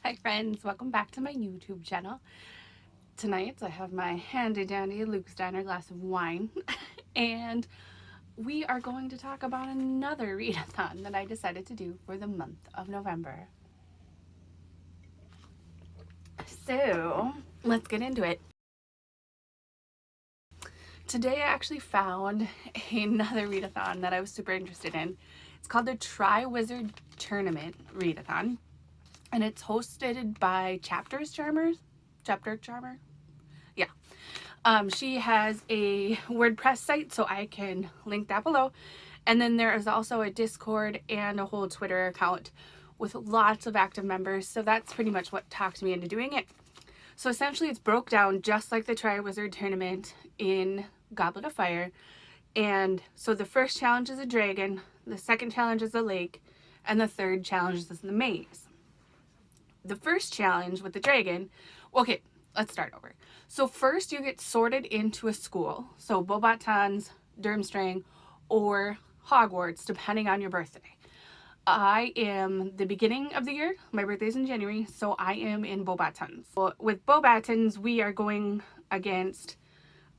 Hi friends, welcome back to my YouTube channel. Tonight I have my handy dandy Luke Steiner glass of wine and we are going to talk about another readathon that I decided to do for the month of November. So let's get into it. Today I actually found another readathon that I was super interested in. It's called the TriWizard Tournament Readathon. And it's hosted by Chapter Charmer. Yeah. She has a WordPress site, so I can link that below. And then there is also a Discord and a whole Twitter account with lots of active members. So that's pretty much what talked me into doing it. So essentially it's broke down just like the TriWizard tournament in Goblet of Fire. And so the first challenge is a dragon, the second challenge is a lake, and the third challenge is the maze. The first challenge with the dragon, okay, let's start over. So first you get sorted into a school. So Beauxbatons, Durmstrang, or Hogwarts, depending on your birthday. I am the beginning of the year. My birthday's in January, so I am in Beauxbatons. Well, with Beauxbatons, we are going against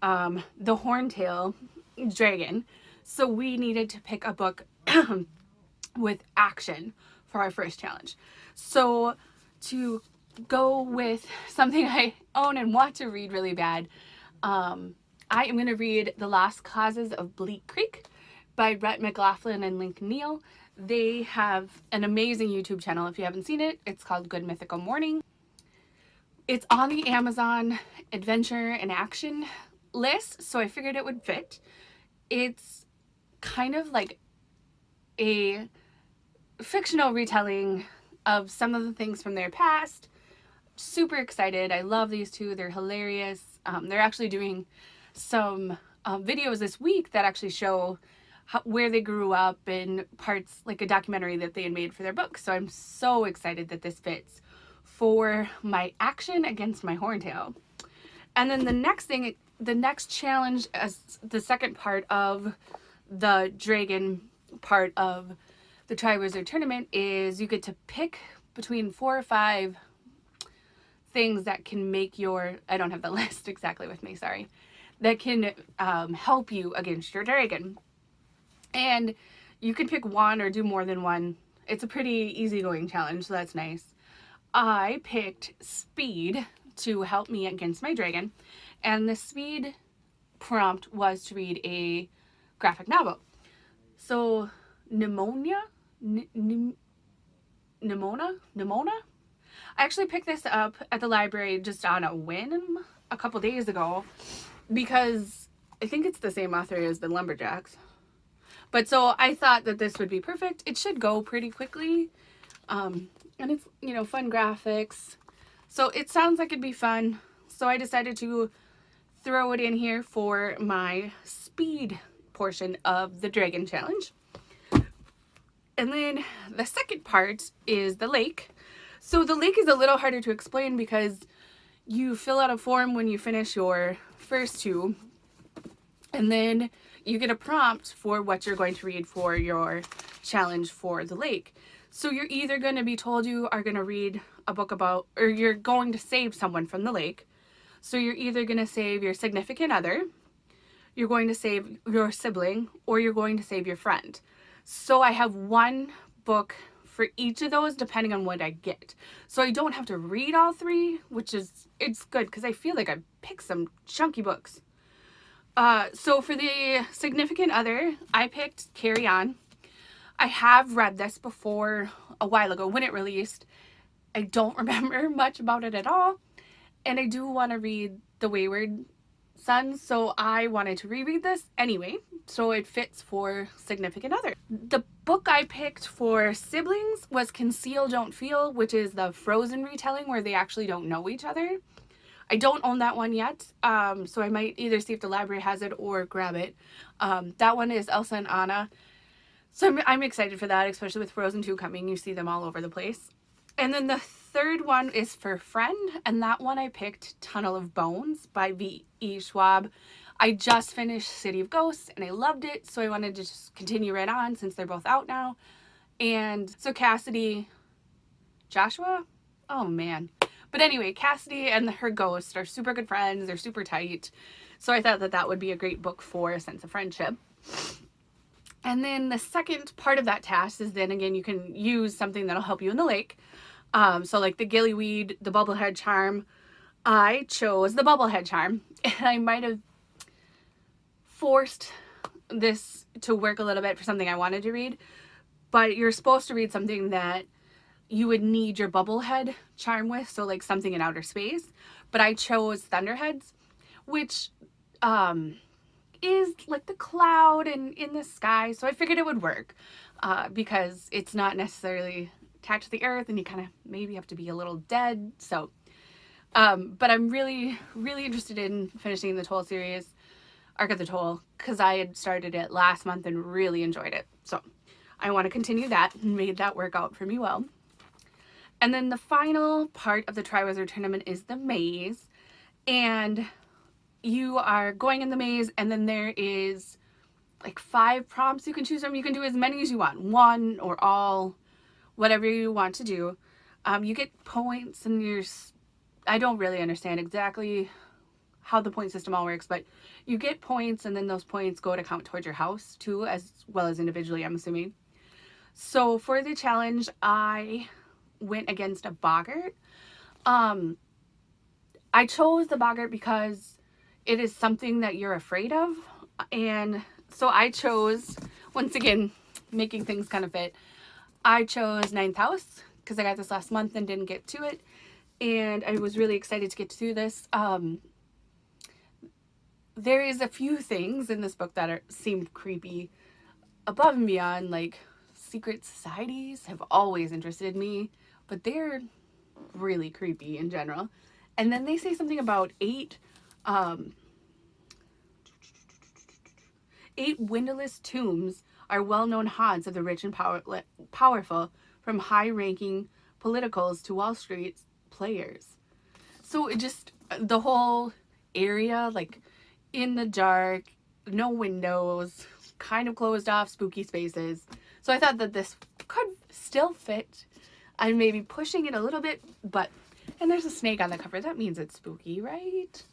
the Horntail dragon. So we needed to pick a book with action for our first challenge. So to go with something I own and want to read really bad, I am going to read The Lost Causes of Bleak Creek by Rhett McLaughlin and Link Neal. They have an amazing YouTube channel. If you haven't seen it, it's called Good Mythical Morning. It's on the Amazon Adventure and Action list, so I figured it would fit. It's kind of like a fictional retelling of some of the things from their past. Super excited. I love these two. They're hilarious. They're actually doing some videos this week that actually show where they grew up and parts, like a documentary that they had made for their book. So I'm so excited that this fits for my action against my Horntail. And then the next challenge as the second part of the dragon part of the TriWizard tournament is you get to pick between 4 or 5 things that can make your, I don't have the list exactly with me, sorry, that can help you against your dragon. And you can pick one or do more than one. It's a pretty easygoing challenge, so that's nice. I picked speed to help me against my dragon, and the speed prompt was to read a graphic novel. So Nimona. I actually picked this up at the library just on a whim a couple days ago because I think it's the same author as the Lumberjacks. But so I thought that this would be perfect. It should go pretty quickly. And it's, you know, fun graphics. So it sounds like it'd be fun. So I decided to throw it in here for my speed portion of the Dragon Challenge. And then the second part is the lake. So the lake is a little harder to explain because you fill out a form when you finish your first two, and then you get a prompt for what you're going to read for your challenge for the lake. So you're either going to be told you are going to read a book about, or you're going to save someone from the lake. So you're either going to save your significant other, you're going to save your sibling, or you're going to save your friend. So I have one book for each of those depending on what I get. So I don't have to read all 3, which is, it's good because I feel like I picked some chunky books. So for the significant other, I picked Carry On. I have read this before a while ago when it released. I don't remember much about it at all. And I do want to read The Wayward Sons, so I wanted to reread this anyway, so it fits for significant other. The book I picked for siblings was Conceal Don't Feel, which is the Frozen retelling where they actually don't know each other. I don't own that one yet, so I might either see if the library has it or grab it. That one is Elsa and Anna, so I'm excited for that, especially with Frozen 2 coming. You see them all over the place. And then the third one is for Friend, and that one I picked Tunnel of Bones by V.E. Schwab. I just finished City of Ghosts, and I loved it, so I wanted to just continue right on since they're both out now. And so Cassidy Joshua Oh man. But anyway, Cassidy and her ghost are super good friends. They're super tight. So I thought that that would be a great book for a sense of friendship. And then the second part of that task is then again, you can use something that'll help you in the lake. So like the gillyweed, the bubblehead charm. I chose the bubblehead charm, and I might have forced this to work a little bit for something I wanted to read, but you're supposed to read something that you would need your bubblehead charm with, so like something in outer space. But I chose Thunderheads, which is like the cloud and in the sky, so I figured it would work because it's not necessarily attached to the earth, and you kind of maybe have to be a little dead. So but I'm really interested in finishing the Toll series, Arc of the Toll, because I had started it last month and really enjoyed it. So I want to continue that and made that work out for me well. And then the final part of the TriWizard tournament is the maze. And you are going in the maze, and then there is like 5 prompts you can choose from. You can do as many as you want, 1 or all, whatever you want to do. You get points, and I don't really understand exactly how the point system all works, but you get points, and then those points go to count towards your house too, as well as individually, I'm assuming. So for the challenge, I went against a boggart. I chose the boggart because it is something that you're afraid of, and so I chose, once again, making things kind of fit, I chose Ninth House because I got this last month and didn't get to it, and I was really excited to get to this. There is a few things in this book that seemed creepy above and beyond, like secret societies have always interested me, but they're really creepy in general. And then they say something about 8 windowless tombs are well-known haunts of the rich and powerful, from high-ranking politicals to Wall Street players. So it just, the whole area, like in the dark, no windows, kind of closed off, spooky spaces. So I thought that this could still fit. I'm maybe pushing it a little bit, but, and there's a snake on the cover. That means it's spooky, right?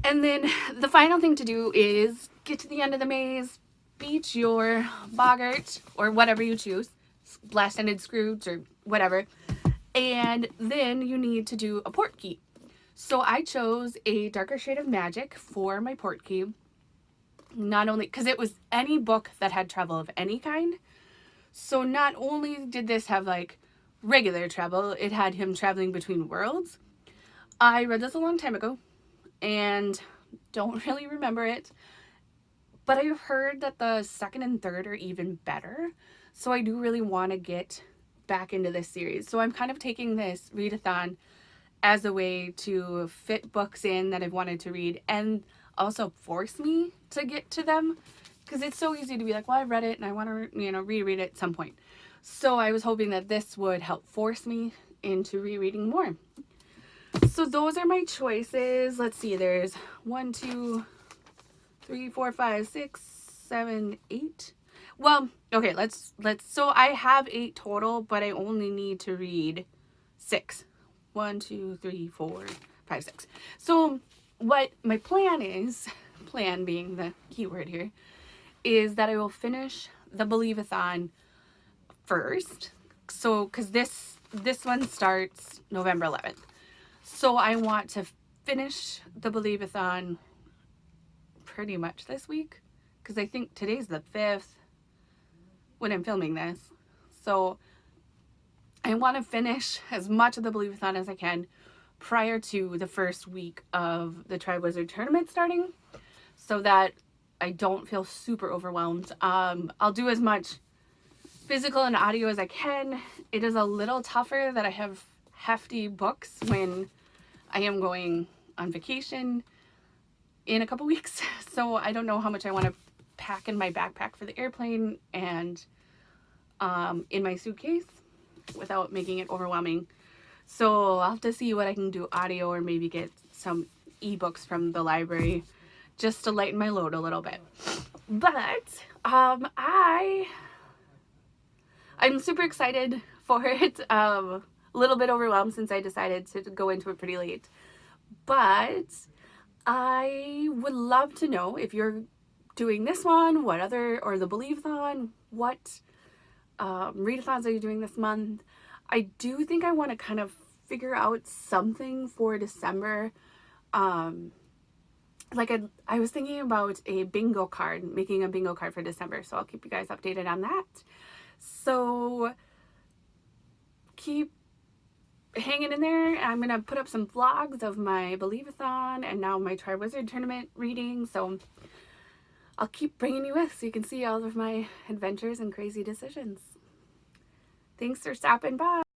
And then the final thing to do is get to the end of the maze, beat your boggart, or whatever you choose, blast-ended Scrooge or whatever, and then you need to do a port key. So I chose a darker shade of magic for my port key, not only because it was any book that had travel of any kind. So not only did this have like regular travel, it had him traveling between worlds. I read this a long time ago and don't really remember it, but I've heard that the second and third are even better. So I do really want to get back into this series. So I'm kind of taking this readathon as a way to fit books in that I've wanted to read and also force me to get to them, because it's so easy to be like, well, I read it and I want to, reread it at some point. So I was hoping that this would help force me into rereading more. So those are my choices. Let's see, there's 1, 2, 3, 4, 5, 6, 7, 8. Well, okay, let's so I have 8 total, but I only need to read 6. 1, 2, 3, 4, 5, 6. So what my plan is, plan being the keyword here, is that I will finish the Believeathon first. So, because this one starts November 11th. So I want to finish the Believeathon pretty much this week, because I think today's the 5th when I'm filming this. So I want to finish as much of the Believeathon as I can prior to the first week of the TriWizard tournament starting, so that I don't feel super overwhelmed. I'll do as much physical and audio as I can. It is a little tougher that I have hefty books when I am going on vacation in a couple weeks. So I don't know how much I want to pack in my backpack for the airplane and in my suitcase without making it overwhelming. So I'll have to see what I can do audio, or maybe get some ebooks from the library just to lighten my load a little bit. But I'm super excited for it. a little bit overwhelmed since I decided to go into it pretty late. But I would love to know if you're doing this one, what other, or the Believeathon, what readathons are you doing this month? I do think I want to kind of figure out something for December. Like I was thinking about a bingo card, making a bingo card for December, so I'll keep you guys updated on that. So keep hanging in there. I'm gonna put up some vlogs of my Believeathon and now my TriWizard tournament reading, so I'll keep bringing you with so you can see all of my adventures and crazy decisions. Thanks for stopping by.